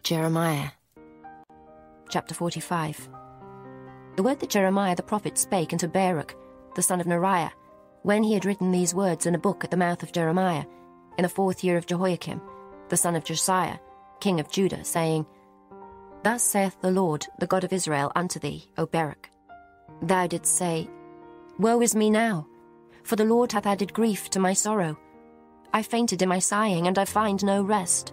Jeremiah. Chapter 45. The word that Jeremiah the prophet spake unto Baruch, the son of Neriah, when he had written these words in a book at the mouth of Jeremiah, in the 4th year of Jehoiakim, the son of Josiah, king of Judah, saying, Thus saith the Lord, the God of Israel, unto thee, O Baruch. Thou didst say, Woe is me now, for the Lord hath added grief to my sorrow. I fainted in my sighing, and I find no rest.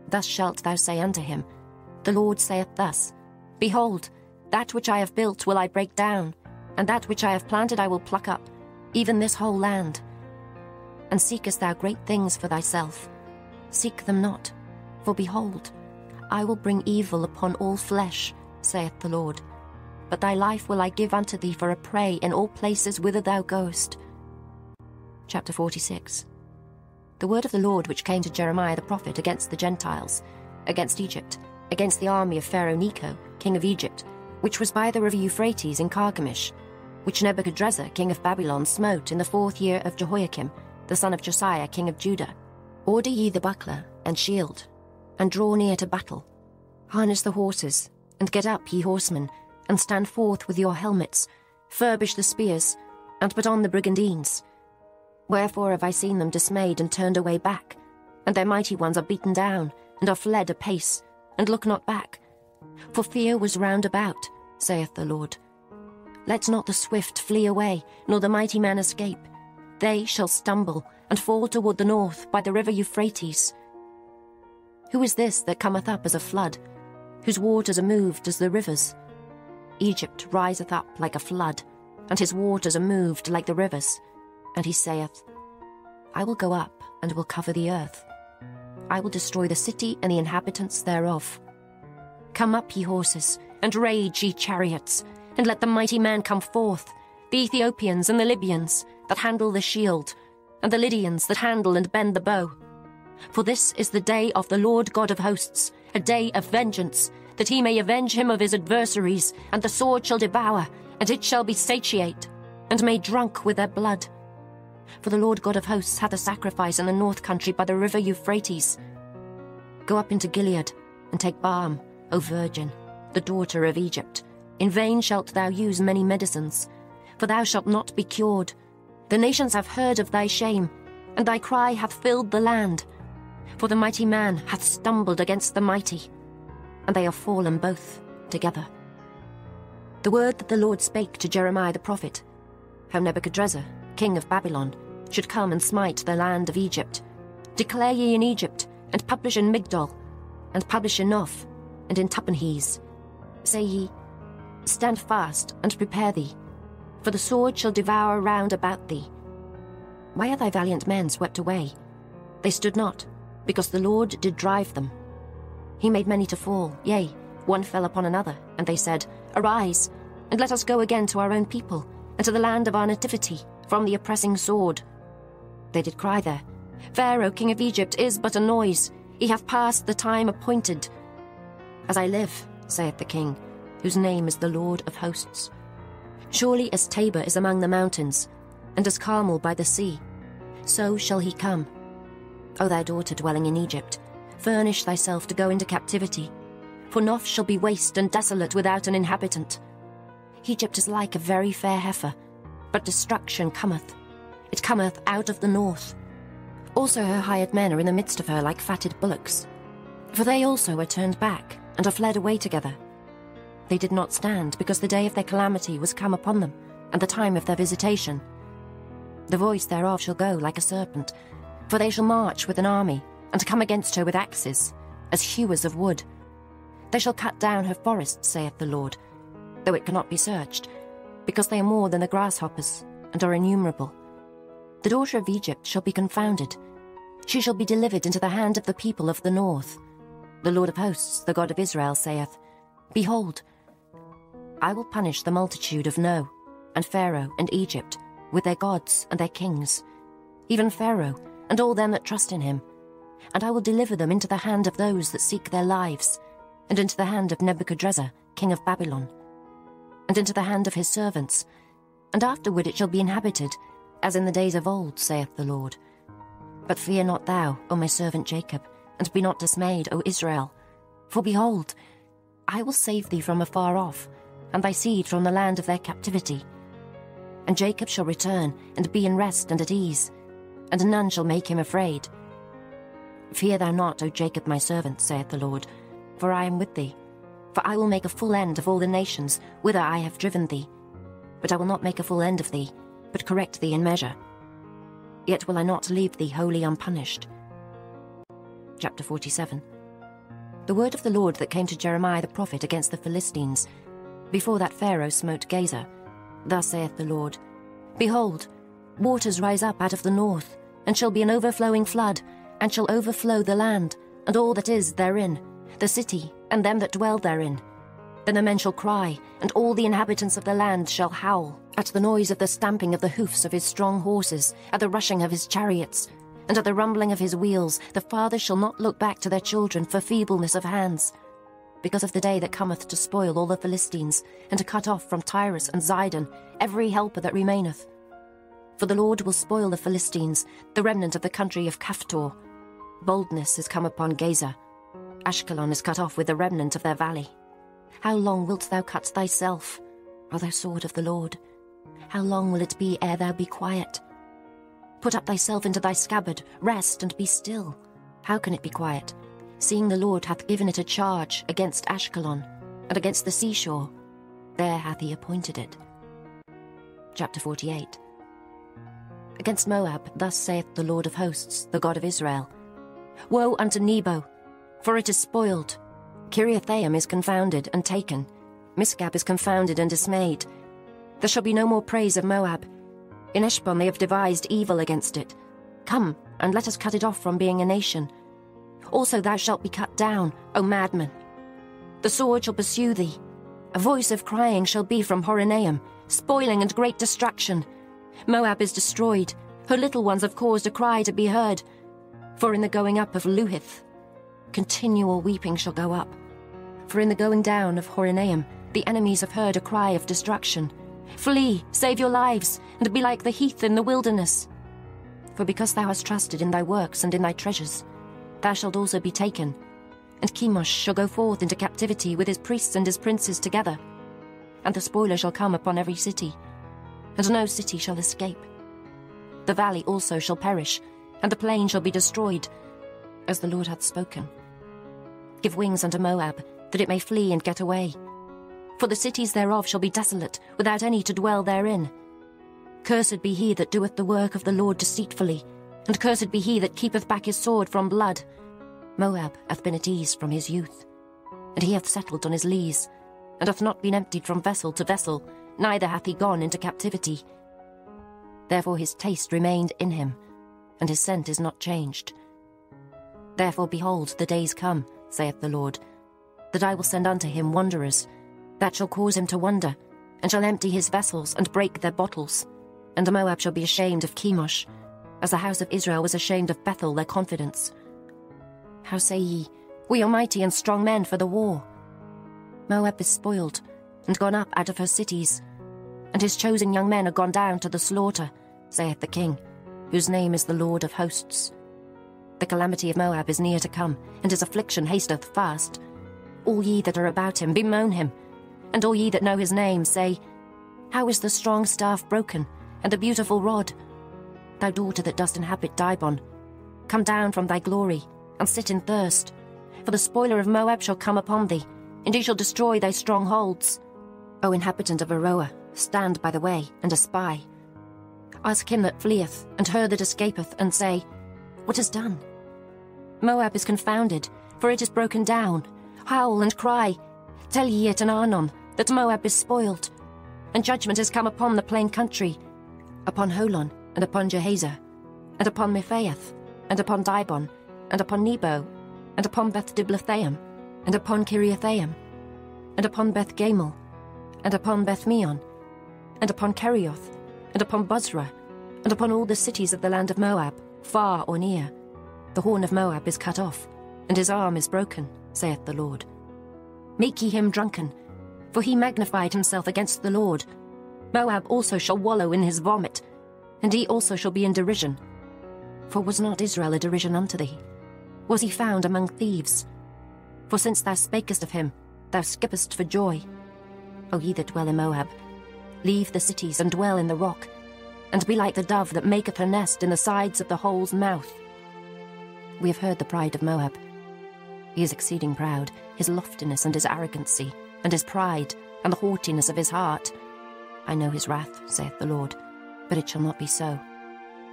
Thus shalt thou say unto him, The Lord saith thus, Behold, that which I have built will I break down, and that which I have planted I will pluck up, even this whole land. And seekest thou great things for thyself? Seek them not, for behold, I will bring evil upon all flesh, saith the Lord. But thy life will I give unto thee for a prey in all places whither thou goest. Chapter 46. The word of the Lord which came to Jeremiah the prophet against the Gentiles, against Egypt, against the army of Pharaoh Necho, king of Egypt, which was by the river Euphrates in Carchemish, which Nebuchadrezzar, king of Babylon, smote in the 4th year of Jehoiakim, the son of Josiah, king of Judah. Order ye the buckler and shield, and draw near to battle. Harness the horses, and get up, ye horsemen, and stand forth with your helmets, furbish the spears, and put on the brigandines. Wherefore have I seen them dismayed and turned away back, and their mighty ones are beaten down, and are fled apace, and look not back. For fear was round about, saith the Lord. Let not the swift flee away, nor the mighty man escape. They shall stumble, and fall toward the north by the river Euphrates. Who is this that cometh up as a flood, whose waters are moved as the rivers? Egypt riseth up like a flood, and his waters are moved like the rivers. And he saith, I will go up, and will cover the earth. I will destroy the city and the inhabitants thereof. Come up, ye horses, and rage, ye chariots, and let the mighty man come forth, the Ethiopians and the Libyans that handle the shield, and the Lydians that handle and bend the bow. For this is the day of the Lord God of hosts, a day of vengeance, that he may avenge him of his adversaries, and the sword shall devour, and it shall be satiate, and made drunk with their blood. For the Lord God of hosts hath a sacrifice in the north country by the river Euphrates. Go up into Gilead, and take balm, O virgin, the daughter of Egypt. In vain shalt thou use many medicines, for thou shalt not be cured. The nations have heard of thy shame, and thy cry hath filled the land. For the mighty man hath stumbled against the mighty, and they are fallen both together. The word that the Lord spake to Jeremiah the prophet, how Nebuchadrezzar, king of Babylon, should come and smite the land of Egypt. Declare ye in Egypt, and publish in Migdol, and publish in Noph, and in Tahpanhes. Say ye, Stand fast, and prepare thee, for the sword shall devour round about thee. Why are thy valiant men swept away? They stood not, because the Lord did drive them. He made many to fall, yea, one fell upon another, and they said, Arise, and let us go again to our own people, and to the land of our nativity, from the oppressing sword. They did cry there, Pharaoh, king of Egypt, is but a noise. He hath passed the time appointed. As I live, saith the king, whose name is the Lord of hosts. Surely as Tabor is among the mountains, and as Carmel by the sea, so shall he come. O thou daughter dwelling in Egypt, furnish thyself to go into captivity, for Noph shall be waste and desolate without an inhabitant. Egypt is like a very fair heifer, but destruction cometh. It cometh out of the north. Also her hired men are in the midst of her like fatted bullocks. For they also are turned back, and are fled away together. They did not stand, because the day of their calamity was come upon them, and the time of their visitation. The voice thereof shall go like a serpent, for they shall march with an army, and come against her with axes, as hewers of wood. They shall cut down her forests, saith the Lord, though it cannot be searched, because they are more than the grasshoppers, and are innumerable. The daughter of Egypt shall be confounded. She shall be delivered into the hand of the people of the north. The Lord of hosts, the God of Israel, saith, Behold, I will punish the multitude of No, and Pharaoh, and Egypt, with their gods and their kings, even Pharaoh, and all them that trust in him. And I will deliver them into the hand of those that seek their lives, and into the hand of Nebuchadrezzar, king of Babylon, and into the hand of his servants. And afterward it shall be inhabited, as in the days of old, saith the Lord. But fear not thou, O my servant Jacob, and be not dismayed, O Israel. For behold, I will save thee from afar off, and thy seed from the land of their captivity. And Jacob shall return, and be in rest and at ease, and none shall make him afraid. Fear thou not, O Jacob my servant, saith the Lord, for I am with thee. For I will make a full end of all the nations whither I have driven thee. But I will not make a full end of thee, but correct thee in measure. Yet will I not leave thee wholly unpunished. Chapter 47. The word of the Lord that came to Jeremiah the prophet against the Philistines, before that Pharaoh smote Gaza. Thus saith the Lord, Behold, waters rise up out of the north, and shall be an overflowing flood, and shall overflow the land, and all that is therein, the city, and them that dwell therein. Then the men shall cry, and all the inhabitants of the land shall howl, at the noise of the stamping of the hoofs of his strong horses, at the rushing of his chariots, and at the rumbling of his wheels. The fathers shall not look back to their children for feebleness of hands, because of the day that cometh to spoil all the Philistines, and to cut off from Tyrus and Zidon every helper that remaineth. For the Lord will spoil the Philistines, the remnant of the country of Caphtor. Boldness is come upon Gaza. Ashkelon is cut off with the remnant of their valley. How long wilt thou cut thyself, O thou sword of the Lord? How long will it be ere thou be quiet? Put up thyself into thy scabbard, rest and be still. How can it be quiet, seeing the Lord hath given it a charge against Ashkelon, and against the seashore? There hath he appointed it. Chapter 48. Against Moab thus saith the Lord of hosts, the God of Israel, Woe unto Nebo, for it is spoiled. Kiriathaim is confounded and taken. Misgab is confounded and dismayed. There shall be no more praise of Moab. In Eshbon they have devised evil against it. Come, and let us cut it off from being a nation. Also thou shalt be cut down, O madman. The sword shall pursue thee. A voice of crying shall be from Horonaim, spoiling and great destruction. Moab is destroyed. Her little ones have caused a cry to be heard. For in the going up of Luhith, continual weeping shall go up. For in the going down of Horonaim, the enemies have heard a cry of destruction. Flee, save your lives, and be like the heath in the wilderness. For because thou hast trusted in thy works and in thy treasures, thou shalt also be taken. And Chemosh shall go forth into captivity with his priests and his princes together. And the spoiler shall come upon every city, and no city shall escape. The valley also shall perish, and the plain shall be destroyed, as the Lord hath spoken. Give wings unto Moab, that it may flee and get away. For the cities thereof shall be desolate, without any to dwell therein. Cursed be he that doeth the work of the Lord deceitfully, and cursed be he that keepeth back his sword from blood. Moab hath been at ease from his youth, and he hath settled on his lees, and hath not been emptied from vessel to vessel, neither hath he gone into captivity. Therefore his taste remained in him, and his scent is not changed. Therefore, behold, the days come, saith the Lord, that I will send unto him wanderers, that shall cause him to wander, and shall empty his vessels, and break their bottles. And Moab shall be ashamed of Chemosh, as the house of Israel was ashamed of Bethel their confidence. How say ye, We are mighty and strong men for the war? Moab is spoiled, and gone up out of her cities, and his chosen young men are gone down to the slaughter, saith the King, whose name is the Lord of hosts. The calamity of Moab is near to come, and his affliction hasteth fast. All ye that are about him, bemoan him, and all ye that know his name, say, How is the strong staff broken, and the beautiful rod? Thou daughter that dost inhabit Dibon, come down from thy glory, and sit in thirst. For the spoiler of Moab shall come upon thee, and he shall destroy thy strongholds. O inhabitant of Aroer, stand by the way, and espy. Ask him that fleeth, and her that escapeth, and say, What is done? Moab is confounded, for it is broken down. Howl and cry. Tell ye it in Arnon, that Moab is spoiled. And judgment is come upon the plain country, upon Holon, and upon Jehazer, and upon Mephaeth, and upon Dibon, and upon Nebo, and upon Beth-diblathaim, and upon Kiriathaim, and upon Beth-gamel, and upon Beth-meon, and upon Kerioth, and upon Bozrah, and upon all the cities of the land of Moab, far or near. The horn of Moab is cut off, and his arm is broken, saith the Lord. Make ye him drunken, for he magnified himself against the Lord. Moab also shall wallow in his vomit, and he also shall be in derision. For was not Israel a derision unto thee? Was he found among thieves? For since thou spakest of him, thou skippest for joy. O ye that dwell in Moab, leave the cities and dwell in the rock, and be like the dove that maketh her nest in the sides of the hole's mouth. We have heard the pride of Moab. He is exceeding proud, his loftiness and his arrogancy, and his pride, and the haughtiness of his heart. I know his wrath, saith the Lord, but it shall not be so.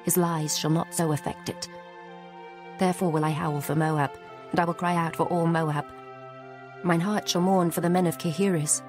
His lies shall not so affect it. Therefore will I howl for Moab, and I will cry out for all Moab. Mine heart shall mourn for the men of Kehires.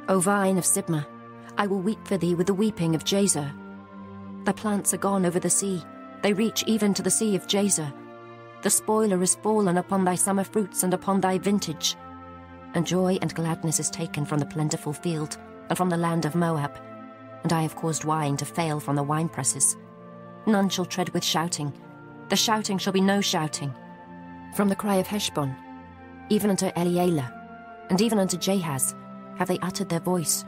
O vine of Sibmah, I will weep for thee with the weeping of Jazer. Thy plants are gone over the sea, they reach even to the sea of Jazer. The spoiler is fallen upon thy summer fruits and upon thy vintage. And joy and gladness is taken from the plentiful field, and from the land of Moab. And I have caused wine to fail from the winepresses. None shall tread with shouting. The shouting shall be no shouting. From the cry of Heshbon, even unto Elealeh, and even unto Jahaz, have they uttered their voice.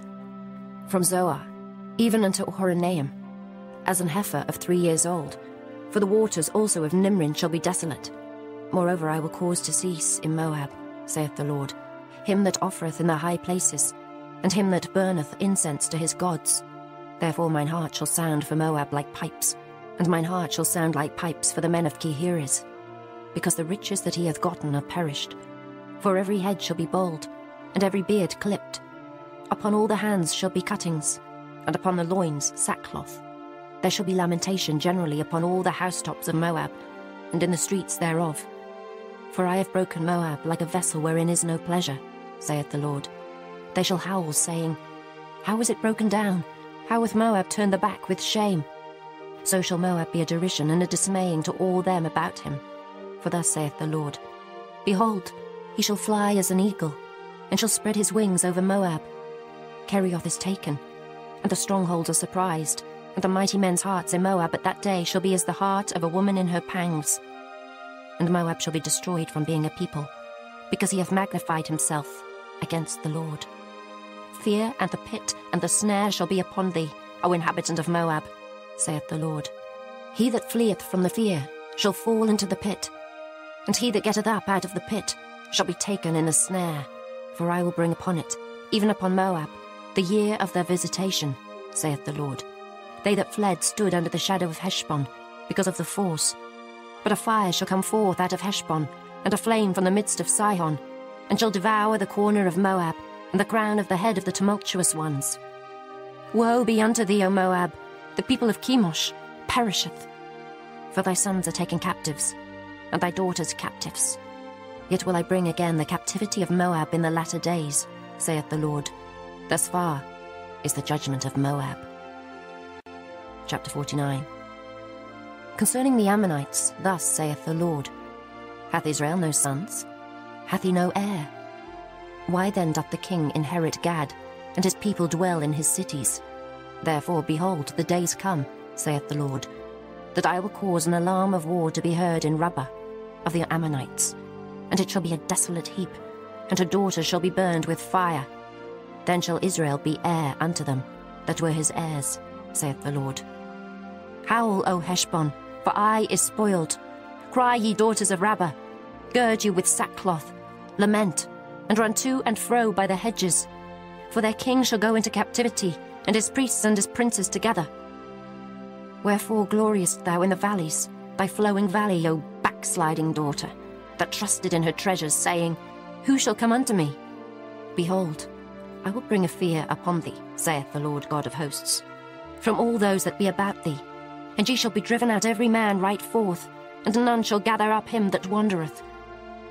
From Zoar, even unto Horonaim, as an heifer of 3 years old. For the waters also of Nimrin shall be desolate. Moreover, I will cause to cease in Moab, saith the Lord, him that offereth in the high places, and him that burneth incense to his gods. Therefore mine heart shall sound for Moab like pipes, and mine heart shall sound like pipes for the men of Kehires, because the riches that he hath gotten are perished. For every head shall be bald, and every beard clipped. Upon all the hands shall be cuttings, and upon the loins sackcloth. There shall be lamentation generally upon all the housetops of Moab, and in the streets thereof. For I have broken Moab like a vessel wherein is no pleasure, saith the Lord. They shall howl, saying, How is it broken down? How hath Moab turned the back with shame? So shall Moab be a derision and a dismaying to all them about him. For thus saith the Lord, Behold, he shall fly as an eagle, and shall spread his wings over Moab. Kerioth is taken, and the strongholds are surprised, and the mighty men's hearts in Moab at that day shall be as the heart of a woman in her pangs. And Moab shall be destroyed from being a people, because he hath magnified himself against the Lord. Fear and the pit and the snare shall be upon thee, O inhabitant of Moab, saith the Lord. He that fleeth from the fear shall fall into the pit, and he that getteth up out of the pit shall be taken in a snare. For I will bring upon it, even upon Moab, the year of their visitation, saith the Lord. They that fled stood under the shadow of Heshbon, because of the force. But a fire shall come forth out of Heshbon, and a flame from the midst of Sihon, and shall devour the corner of Moab, and the crown of the head of the tumultuous ones. Woe be unto thee, O Moab! The people of Chemosh perisheth. For thy sons are taken captives, and thy daughters captives. Yet will I bring again the captivity of Moab in the latter days, saith the Lord. Thus far is the judgment of Moab. Chapter 49. Concerning the Ammonites, thus saith the Lord, Hath Israel no sons? Hath he no heir? Why then doth the king inherit Gad, and his people dwell in his cities? Therefore, behold, the days come, saith the Lord, that I will cause an alarm of war to be heard in Rabbah of the Ammonites, and it shall be a desolate heap, and her daughters shall be burned with fire. Then shall Israel be heir unto them, that were his heirs, saith the Lord. Howl, O Heshbon, for Ai is spoiled. Cry, ye daughters of Rabbah, gird you with sackcloth, lament, and run to and fro by the hedges. For their king shall go into captivity, and his priests and his princes together. Wherefore gloriest thou in the valleys, thy flowing valley, O backsliding daughter, that trusted in her treasures, saying, Who shall come unto me? Behold, I will bring a fear upon thee, saith the Lord God of hosts, from all those that be about thee. And ye shall be driven out every man right forth, and none shall gather up him that wandereth.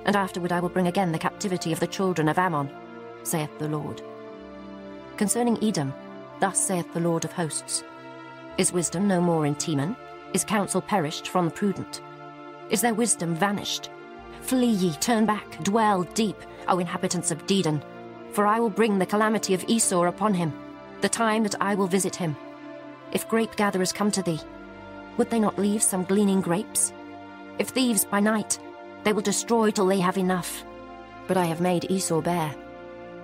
And afterward I will bring again the captivity of the children of Ammon, saith the Lord. Concerning Edom, thus saith the Lord of hosts, Is wisdom no more in Teman? Is counsel perished from the prudent? Is their wisdom vanished? Flee ye, turn back, dwell deep, O inhabitants of Dedan, for I will bring the calamity of Esau upon him, the time that I will visit him. If grape gatherers come to thee, would they not leave some gleaning grapes? If thieves by night, they will destroy till they have enough. But I have made Esau bare.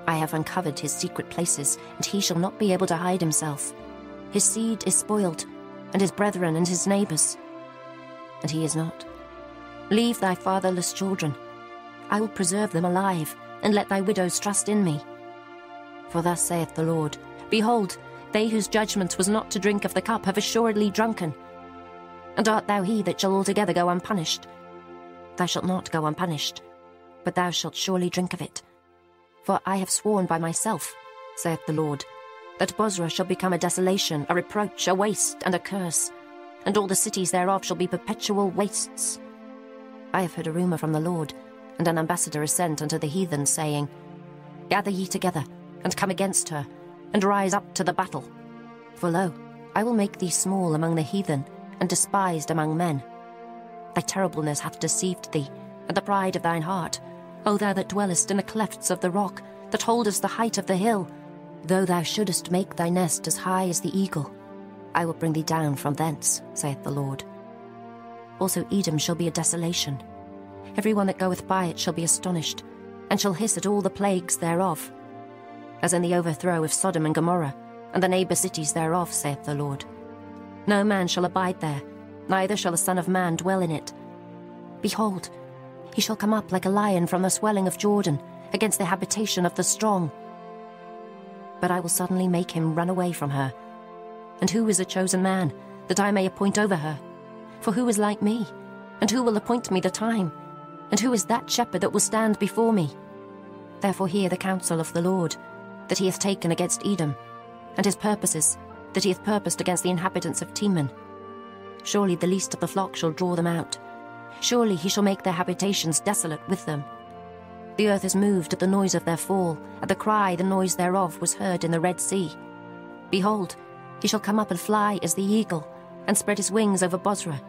I have uncovered his secret places, and he shall not be able to hide himself. His seed is spoiled, and his brethren and his neighbors. And he is not. Leave thy fatherless children. I will preserve them alive, and let thy widows trust in me. For thus saith the Lord, Behold, they whose judgment was not to drink of the cup have assuredly drunken. And art thou he that shall altogether go unpunished? Thou shalt not go unpunished, but thou shalt surely drink of it. For I have sworn by myself, saith the Lord, that Bozrah shall become a desolation, a reproach, a waste, and a curse, and all the cities thereof shall be perpetual wastes. I have heard a rumour from the Lord, and an ambassador is sent unto the heathen, saying, Gather ye together, and come against her, and rise up to the battle. For lo, I will make thee small among the heathen, and despised among men. Thy terribleness hath deceived thee, and the pride of thine heart, O thou that dwellest in the clefts of the rock, that holdest the height of the hill. Though thou shouldest make thy nest as high as the eagle, I will bring thee down from thence, saith the Lord. Also Edom shall be a desolation. Every one that goeth by it shall be astonished, and shall hiss at all the plagues thereof. As in the overthrow of Sodom and Gomorrah, and the neighbour cities thereof, saith the Lord. No man shall abide there, neither shall a son of man dwell in it. Behold, he shall come up like a lion from the swelling of Jordan, against the habitation of the strong. But I will suddenly make him run away from her. And who is a chosen man, that I may appoint over her? For who is like me? And who will appoint me the time? And who is that shepherd that will stand before me? Therefore hear the counsel of the Lord, that he hath taken against Edom, and his purposes, that he hath purposed against the inhabitants of Teman. Surely the least of the flock shall draw them out. Surely he shall make their habitations desolate with them. The earth is moved at the noise of their fall, at the cry the noise thereof was heard in the Red Sea. Behold, he shall come up and fly as the eagle, and spread his wings over Bozrah.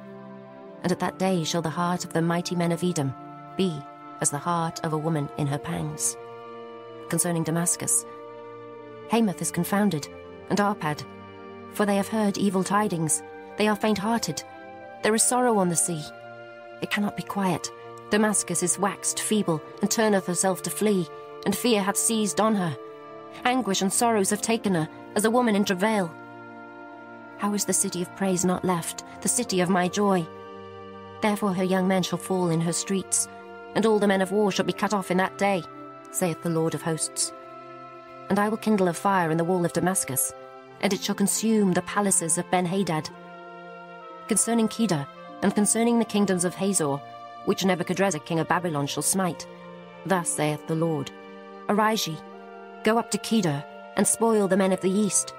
And at that day shall the heart of the mighty men of Edom be as the heart of a woman in her pangs. Concerning Damascus, Hamath is confounded, and Arpad, for they have heard evil tidings. They are faint-hearted. There is sorrow on the sea. It cannot be quiet. Damascus is waxed feeble, and turneth herself to flee, and fear hath seized on her. Anguish and sorrows have taken her, as a woman in travail. How is the city of praise not left, the city of my joy? Therefore her young men shall fall in her streets, and all the men of war shall be cut off in that day, saith the Lord of hosts. And I will kindle a fire in the wall of Damascus, and it shall consume the palaces of Ben-Hadad. Concerning Kedar, and concerning the kingdoms of Hazor, which Nebuchadrezzar king of Babylon shall smite, thus saith the Lord, Arise ye, go up to Kedar, and spoil the men of the east.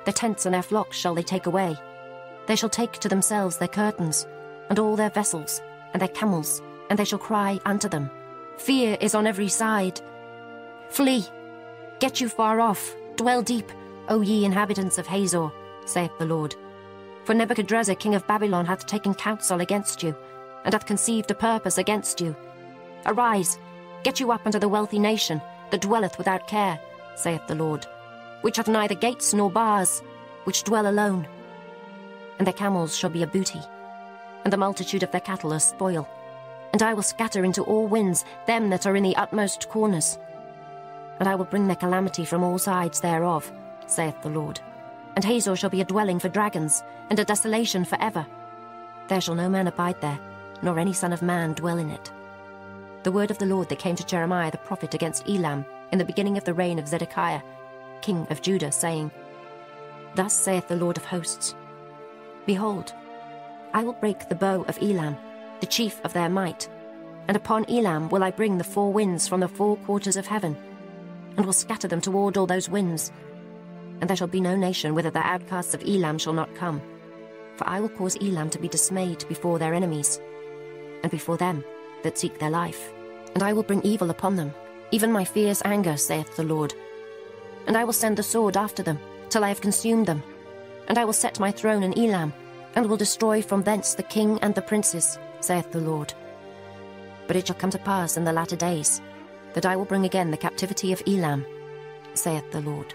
Their tents and their flocks shall they take away. They shall take to themselves their curtains, and all their vessels, and their camels, and they shall cry unto them, Fear is on every side. Flee, get you far off, dwell deep, O ye inhabitants of Hazor, saith the Lord. For Nebuchadrezzar king of Babylon hath taken counsel against you, and hath conceived a purpose against you. Arise, get you up unto the wealthy nation, that dwelleth without care, saith the Lord, which hath neither gates nor bars, which dwell alone. And their camels shall be a booty, and the multitude of their cattle a spoil. And I will scatter into all winds them that are in the utmost corners. And I will bring their calamity from all sides thereof, saith the Lord. And Hazor shall be a dwelling for dragons, and a desolation for ever. There shall no man abide there, nor any son of man dwell in it. The word of the Lord that came to Jeremiah the prophet against Elam in the beginning of the reign of Zedekiah, king of Judah, saying, Thus saith the Lord of hosts, Behold, I will break the bow of Elam, the chief of their might, and upon Elam will I bring the four winds from the four quarters of heaven, and will scatter them toward all those winds. And there shall be no nation whither the outcasts of Elam shall not come. For I will cause Elam to be dismayed before their enemies, and before them that seek their life. And I will bring evil upon them, even my fierce anger, saith the Lord. And I will send the sword after them, till I have consumed them. And I will set my throne in Elam, and will destroy from thence the king and the princes, saith the Lord. But it shall come to pass in the latter days, that I will bring again the captivity of Elam, saith the Lord.